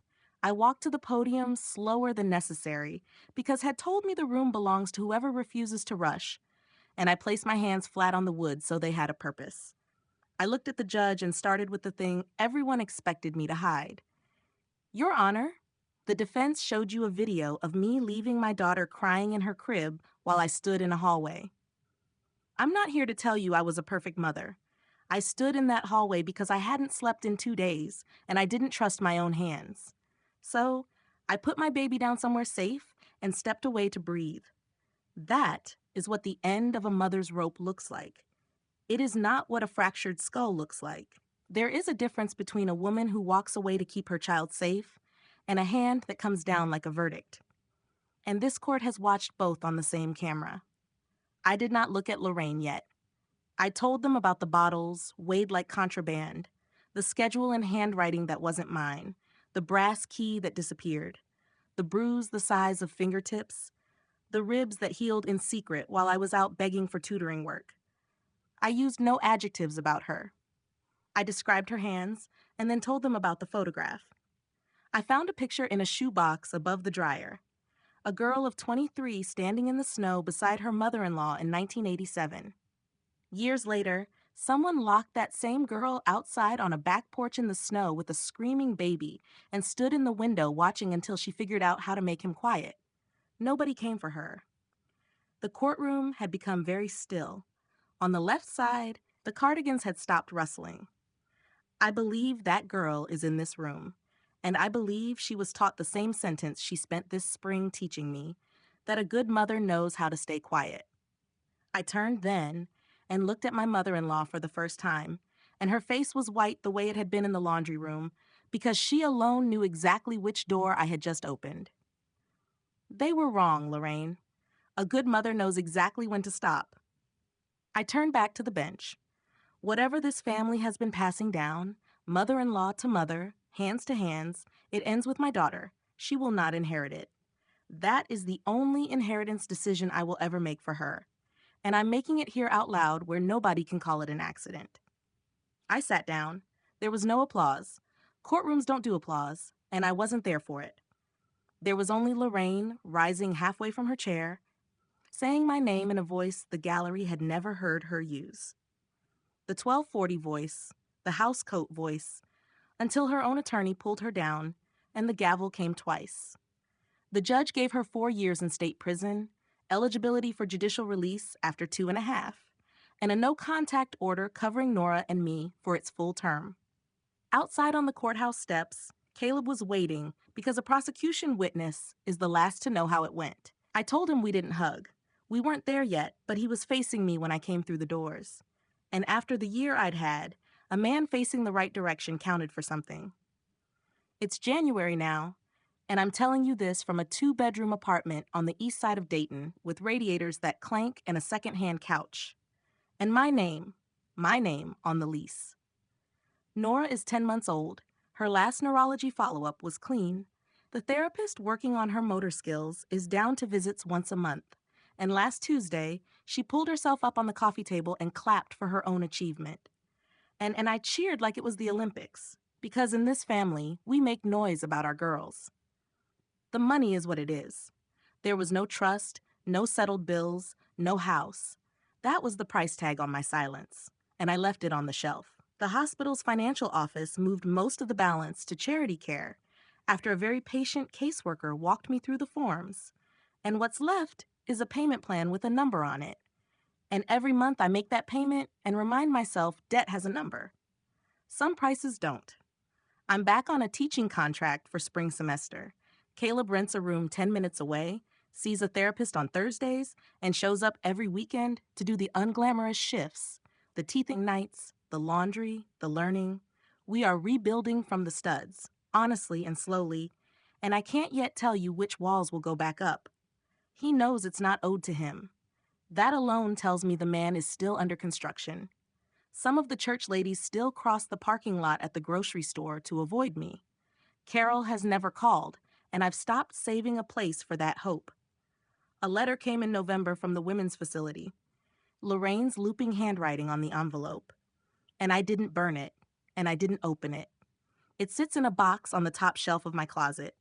I walked to the podium slower than necessary because had told me the room belongs to whoever refuses to rush, and I placed my hands flat on the wood so they had a purpose. I looked at the judge and started with the thing everyone expected me to hide. Your Honor, the defense showed you a video of me leaving my daughter crying in her crib while I stood in a hallway. I'm not here to tell you I was a perfect mother. I stood in that hallway because I hadn't slept in 2 days, and I didn't trust my own hands. So, I put my baby down somewhere safe and stepped away to breathe. That is what the end of a mother's rope looks like. It is not what a fractured skull looks like. There is a difference between a woman who walks away to keep her child safe and a hand that comes down like a verdict. And this court has watched both on the same camera. I did not look at Lorraine yet. I told them about the bottles, weighed like contraband, the schedule in handwriting that wasn't mine, the brass key that disappeared, the bruise the size of fingertips, the ribs that healed in secret while I was out begging for tutoring work. I used no adjectives about her. I described her hands and then told them about the photograph. I found a picture in a shoebox above the dryer. A girl of 23 standing in the snow beside her mother-in-law in 1987. Years later, someone locked that same girl outside on a back porch in the snow with a screaming baby and stood in the window watching until she figured out how to make him quiet. Nobody came for her. The courtroom had become very still. On the left side, the cardigans had stopped rustling. I believe that girl is in this room, and I believe she was taught the same sentence she spent this spring teaching me, that a good mother knows how to stay quiet. I turned then and looked at my mother-in-law for the first time, and her face was white the way it had been in the laundry room, because she alone knew exactly which door I had just opened. They were wrong, Lorraine. A good mother knows exactly when to stop. I turned back to the bench. Whatever this family has been passing down, mother-in-law to mother, hands to hands, it ends with my daughter. She will not inherit it. That is the only inheritance decision I will ever make for her. And I'm making it here out loud where nobody can call it an accident. I sat down. There was no applause. Courtrooms don't do applause, and I wasn't there for it. There was only Lorraine, rising halfway from her chair, saying my name in a voice the gallery had never heard her use. The 1240 voice, the housecoat voice, until her own attorney pulled her down, and the gavel came twice. The judge gave her 4 years in state prison, eligibility for judicial release after 2.5, and a no-contact order covering Nora and me for its full term. Outside on the courthouse steps, Caleb was waiting because a prosecution witness is the last to know how it went. I told him we didn't hug. We weren't there yet, but he was facing me when I came through the doors. And after the year I'd had, a man facing the right direction counted for something. It's January now, and I'm telling you this from a 2-bedroom apartment on the east side of Dayton with radiators that clank and a second-hand couch. And my name on the lease. Nora is 10 months old. Her last neurology follow-up was clean. The therapist working on her motor skills is down to visits once a month. And last Tuesday, she pulled herself up on the coffee table and clapped for her own achievement. And I cheered like it was the Olympics, because in this family, we make noise about our girls. The money is what it is. There was no trust, no settled bills, no house. That was the price tag on my silence, and I left it on the shelf. The hospital's financial office moved most of the balance to charity care after a very patient caseworker walked me through the forms. And what's left is a payment plan with a number on it. And every month I make that payment and remind myself debt has a number. Some prices don't. I'm back on a teaching contract for spring semester. Caleb rents a room 10 minutes away, sees a therapist on Thursdays, and shows up every weekend to do the unglamorous shifts, the teething nights, the laundry, the learning. We are rebuilding from the studs, honestly and slowly, and I can't yet tell you which walls will go back up. He knows it's not owed to him. That alone tells me the man is still under construction. Some of the church ladies still cross the parking lot at the grocery store to avoid me. Carol has never called, and I've stopped saving a place for that hope. A letter came in November from the women's facility. Lorraine's looping handwriting on the envelope. And I didn't burn it, and I didn't open it. It sits in a box on the top shelf of my closet.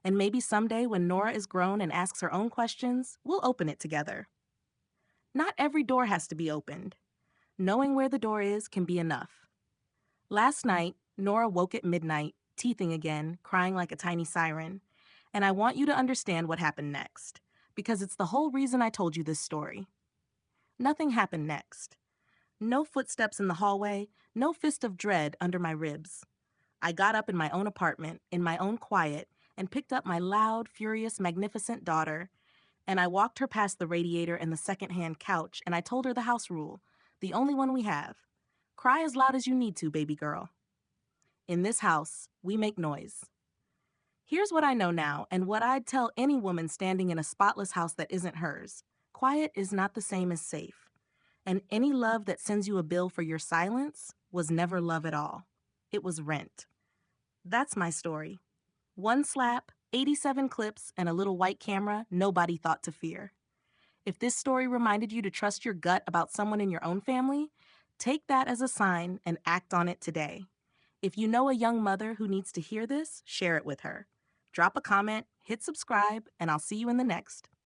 And maybe someday when Nora is grown and asks her own questions, we'll open it together. Not every door has to be opened. Knowing where the door is can be enough. Last night, Nora woke at midnight, teething again, crying like a tiny siren. And I want you to understand what happened next, because it's the whole reason I told you this story. Nothing happened next. No footsteps in the hallway, no fist of dread under my ribs. I got up in my own apartment, in my own quiet, and picked up my loud, furious, magnificent daughter, and I walked her past the radiator and the second-hand couch, and I told her the house rule, the only one we have. Cry as loud as you need to, baby girl. In this house, we make noise. Here's what I know now, and what I'd tell any woman standing in a spotless house that isn't hers. Quiet is not the same as safe. And any love that sends you a bill for your silence was never love at all. It was rent. That's my story. 1 slap, 87 clips, and a little white camera nobody thought to fear. If this story reminded you to trust your gut about someone in your own family, take that as a sign and act on it today. If you know a young mother who needs to hear this, share it with her. Drop a comment, hit subscribe, and I'll see you in the next.